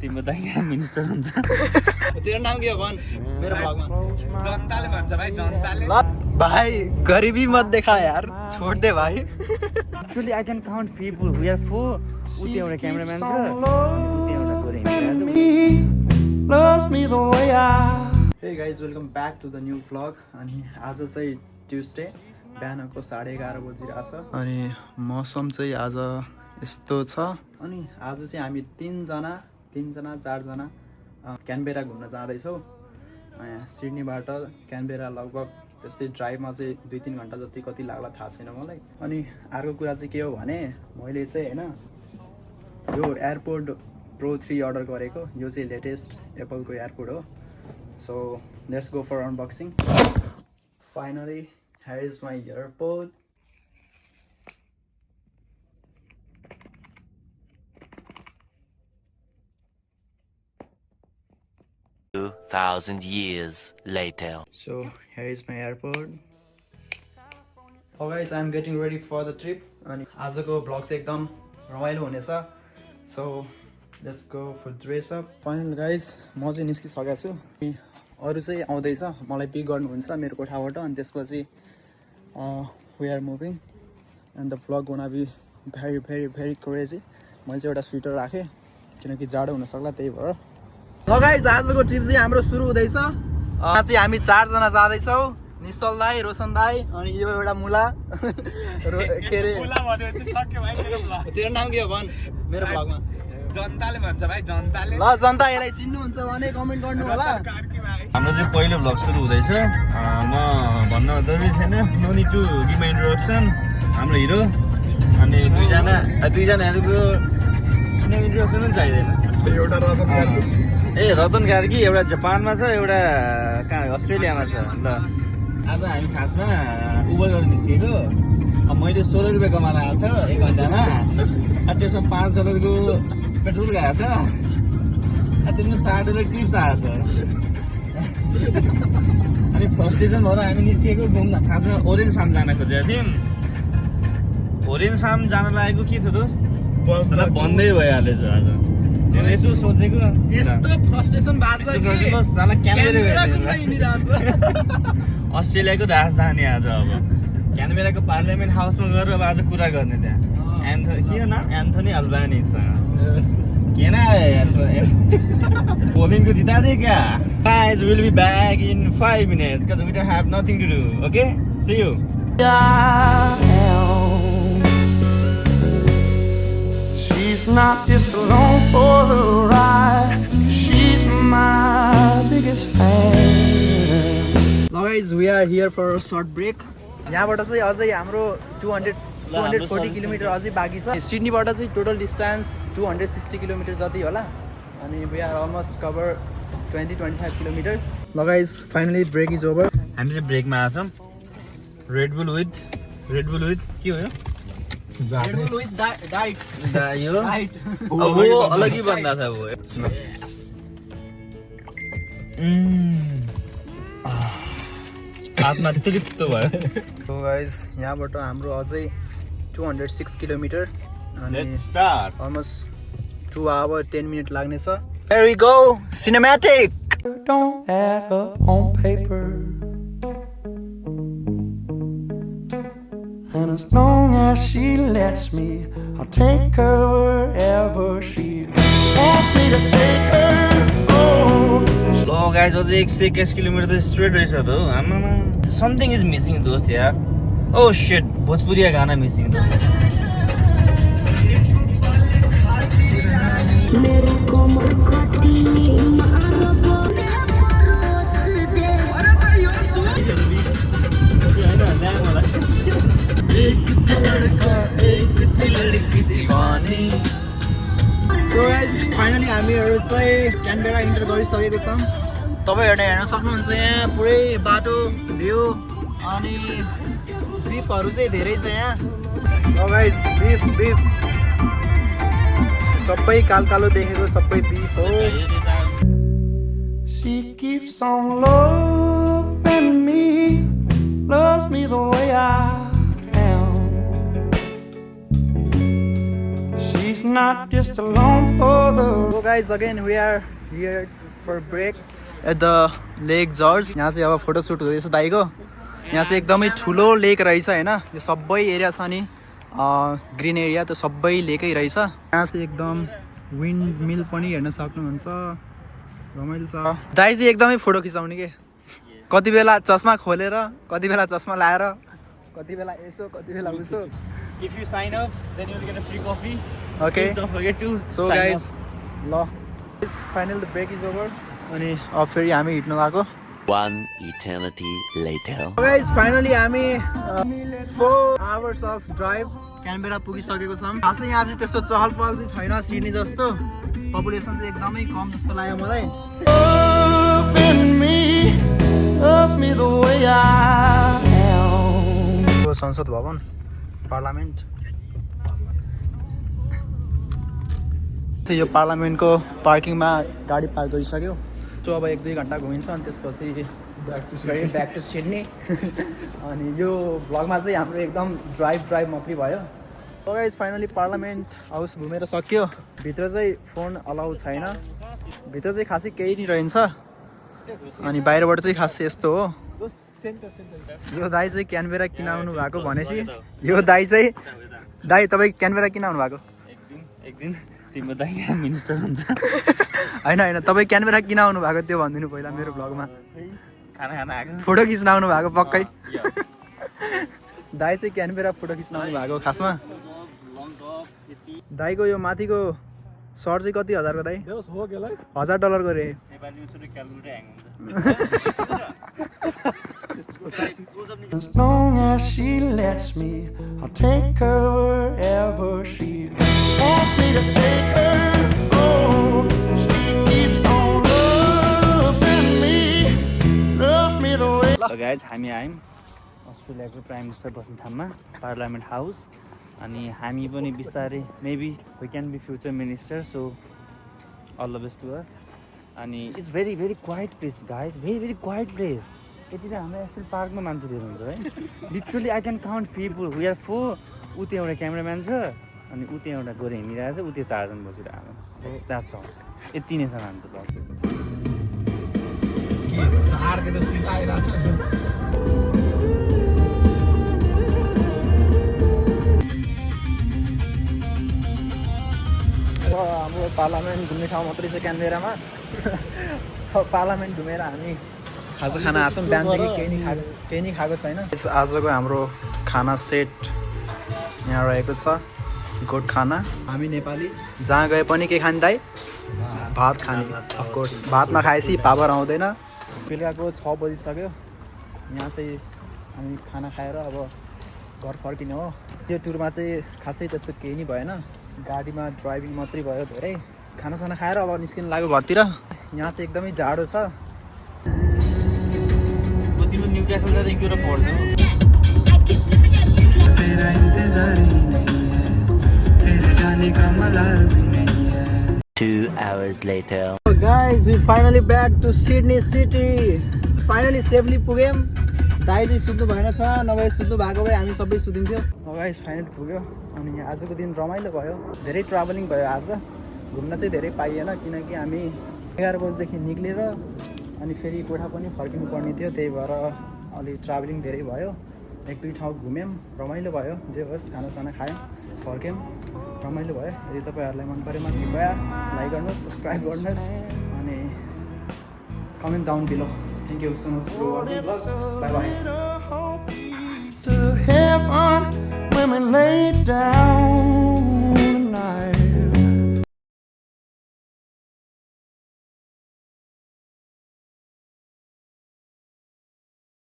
तिम्रो दाइ मिनिस्टर हुन्छ तेरो नाम के हो भन मेरो भगमा जनताले भन्छ भाइ जनताले भाई गरीबी मत देखा यार छोड़ दे भाई actually I can count people we are 4 उति एउटा क्यामेराम्यान छ उति एउटा गोरे hey guys welcome back to the new vlog अनि आज चाहिँ ट्युसडे बिहानको 11:30 बजिरहेछ अनि मौसम चाहिँ आज यस्तो छ अनि आज चाहिँ हामी तीनजना 4जना क्यानबेरा घुम्न जाँदैछौँ सिडनीबाट क्यानबेरा लगभग त्यस्तै ड्राइभमा चाहिँ 2-3 घन्टा जति कति लाग्ला थाहा छैन मलाई अनि अर्को कुरा चाहिँ के हो भने मैले चाहिँ हैन यो एयरपोर्ट प्रो 3 अर्डर गरेको यो चाहिँ लेटेस्ट एप्पलको एयरपोर्ट हो so let's go for unboxing finally here is my airport 2,000 years later. So here is my airport. Oh guys, I'm getting ready for the trip. And आजको vlog चाहिँ एकदम रमाइलो हुनेछ. So let's go for dress up. Final guys, म चाहिँ निस्किसकेको छु. अरु चाहिँ आउँदैछ. मलाई पिक गर्नुहुन्छ मेरो कोठाबाट अनि त्यसपछि we are moving and the vlog gonna be very crazy. मैले चाहिँ एउटा स्वेटर राखे किनकि जाडो हुन सक्ला त्यही भएर. ल गाइस आजको ट्रिप चाहिँ हाम्रो सुरु हुँदैछ आज चाहिँ हामी 4 जना जाँदैछौँ निश्चल दाई रोशन दाई अनि यो एउटा मुला के रे मुला भन्यो त्यो सक्यो भाइ मेरो भ्लग तेरो नाम के हो भन मेरो भ्लगमा जनताले भन्छ भाइ जनताले ल जनता यसलाई चिन्नुहुन्छ भने कमेन्ट गर्नु होला हाम्रो चाहिँ पहिलो भ्लग सुरु हुँदैछ म भन्न जरुरी छैन no need to give my introduction हाम्रो हिरो अनि दुईजनाहरुको कुनै इन्ट्रोडक्सन पनि चाहिदैन एउटा रतन कार्की ए रतन कार्की एउटा जापानमा छ एउटा कहाँ अस्ट्रेलियामा छ ल आज हामी खासमा उबर गरेर निस्केको मैले 16 रुपियाँ कमाएर आएको छ 1 घन्टामा त्यसमा $5 पेट्रोल गएको छ त्यसमा $4 टिप्स आएको छ अनि फ्रस्ट्रेसन भएर हामी निस्केको घुम्न खासमा ओरेन्ज फार्म जान खोजेको थियौँ ओरेन्ज फार्म जान लागेको के थियो दोस्त बन्दै भइहालेछ आज यसो सोचेको यस्तो फ्रस्ट्रेसन भएको छ कि साला क्यानबेरा अस्ट्रेलियाको राजधानी आज अब क्यानबेराको पार्लियामेन्ट हाउसमा गएर अब आज कुरा गर्ने त्यहाँ के नाम एन्थनी अल्बानीसँग के ना बोलिङको जिता दे क्या guys will be back in 5 minutes because we don't have nothing to do okay see you She's not just along for the ride. She's my biggest fan. Now guys, we are here for a short break. यहाँबाट चाहिँ अझै हाम्रो 240 kilometre अझै बाँकी छ सिडनीबाट चाहिँ total distance 260 kilometre जति होला अनि we are almost cover 20-25 kilometre ल guys finally break is over हामी चाहिँ ब्रेकमा आछौँ रेड बुल विथ के हो यो यो अलगै भन्दा छ वो आत्मा तृप्त भयो सो गाइस यहाँबाट हाम्रो अझै 206 किलोमिटर अनि अलमोस्ट 2 hours 10 minutes लाग्ने छ Here we go cinematic Don't add up on paper. And as long as she lets me, I'll take her wherever she wants me to take her. Oh. So guys, was 121 kilometre त straight रहेछ त आमामा something is missing दोस्त यार oh shit भोजपुरिया गाना missing दोस्त मेरे कोमल कटी so guys finally हामीहरू चाहिँ क्यानबेरा इन्टर गरिसकेको छौँ तपाईँहरूले हेर्न सक्नुहुन्छ यहाँ पुरै बाटो भ्यू अनि बिफहरू चाहिँ धेरै छ यहाँ गाइज बिफ सबै कालो देखेको सबै बिफ हो She keeps on loving me, loves me the way I am. She's not just along for the So guys, again we are here for break at the Lake George. यहाँ चाहिँ अब photo shoot हुँदैछ दाइको. यहाँ चाहिँ एकदमै ठुलो लेक रहेछ हैन. यो सबै एरिया छ नि ग्रीन एरिया त सबै लेकै रहेछ. यहाँ चाहिँ एकदम विन्ड मिल पनि हेर्न सक्नुहुन्छ. रमाइलो छ. दाइ चाहिँ एकदमै फोटो खिचाउने के. कति बेला चस्मा खोलेर, कति बेला चस्मा लाएर, कति बेला यसो, कति बेला उसो. If you sign up, then you'll get a free coffee. Okay. Please don't forget to So sign guys, up. ल final the break is over. अनि अब फेरि हामी हिँड्न गएको. One eternity later. Guys finally हामी 4 आवर्स अफ ड्राइभ क्यानबेरा पुगिसकेको छौँ. खासै यहाँ चाहिँ त्यस्तो चहल पहल चाहिँ छैन सिडनी जस्तो. पपुलेसन चाहिँ एकदमै कम जस्तो लाग्यो मलाई. up in me, loves me the way I am. यो संसद भवन पार्लियामेन्ट. यो पार्लियामेन्टको पार्किङमा गाडी पार्क गरिसक्यो. सो अब 1-2 घन्टा घुमिन्छ अनि त्यसपछि ब्याक टु सिडनी. अनि यो भ्लगमा चाहिँ हाम्रो एकदम ड्राइभ मात्रै भयो. So guys finally parliament house घुमेर सक्यो. भित्र चाहिँ फोन अलाउ छैन. भित्र चाहिँ खासै केही नि रहन्छ. अनि बाहिरबाट चाहिँ खासै यस्तो हो. यो दाइ चाहिँ क्यानबेरा किन आउनु भएको भनेपछि यो दाइ चाहिँ दाइ तपाईँ क्यानबेरा किन आउनु भएको? एक दिन तिम्रो दाइ मिनिस्टर हुन्छ. होइन तपाईँ क्यानबेरा किन आउनु भएको त्यो भनिदिनु पहिला मेरो भ्लगमा. खाना आएको. फोटो खिच्न आउनु भएको पक्कै. दाइ चाहिँ क्यानबेरा फोटो खिच्न आउनु भएको खासमा. दाइको यो माथिको सर्ट चाहिँ कति हजारको दाइ? $1000 रे. As long as she lets me, I'll take her wherever she wants me to take her. Oh, she keeps on loving me, loves me the way. So guys, हामी आयौँ अस्ट्रेलियाको प्राइम मिनिस्टर बस्ने ठाउँमा पार्लियामेन्ट हाउस. अनि हामी पनि बिस्तारै maybe we can be future minister. So all the best to us. अनि it's very very quiet place guys. Very quiet place. यति नै हाम्रो एक्चुअली पार्कमा मान्छे धेरै हुन्छ है. Literally I can count people. We are 4. उति एउटा क्यामेराम्यान छ अनि उति एउटा गोरे हिँडिरहेको छ. उति 4 जना बसिरहेको छ. That's all. यति नै छ हाम्रो ब्लग. हाम्रो पार्लियामेन्ट घुम्ने ठाउँ मात्रै छ क्यानबेरामा. पार्लियामेन्ट घुमेर हामी खाजा खाना आएको छौँ. बिहानदेखि केही नि खाएको छैन. आजको हाम्रो खाना सेट यहाँ रहेको छ. गोठ खाना. हामी नेपाली जहाँ गए पनि के खाने दाइ? भात खाने. अफकोर्स भात नखाएपछि पावर आउँदैन. बेलुकाको 6 बजिसक्यो. यहाँ चाहिँ हामी खाना खाएर अब घर फर्किने हो. त्यो टुरमा चाहिँ खासै त्यस्तो केही नि भएन. गाडीमा ड्राइभिङ मात्रै भयो धेरै. खानासाना खाएर अब निस्किनु लाग्यो घरतिर. यहाँ चाहिँ एकदमै जाडो छ. तिम्रो न्युक्यासल जाँदा एक दुईवटा पढ्छ. Two hours later. Guys, we finally back to Sydney city. Finally safely पुग्यौँ. दाइ चाहिँ सुत्नु भएन छ. नभए सुत्नु भएको भए हामी सबै सुतिन्थ्यो. गाइस फाइनली पुग्यो. अनि आजको दिन रमाइलो भयो. धेरै ट्राभलिङ भयो आज. घुम्न चाहिँ धेरै पाइएन किनकि हामी 11 बजेदेखि निक्लेर अनि फेरि कोठा पनि फर्किनु पर्ने थियो. त्यही भएर अलि ट्राभलिङ धेरै भयो. 1-2 ठाउँ घुम्यौँ. रमाइलो भयो. जे होस् खानासाना खायौँ फर्क्यौँ. रमाइलो भयो. यदि तपाईँहरूलाई मन परेमा कृपया लाइक गर्नुहोस्, सब्सक्राइब गर्नुहोस् अनि comment down below. Thank you so much for watching the vlog. Bye bye. To heaven when we lay down.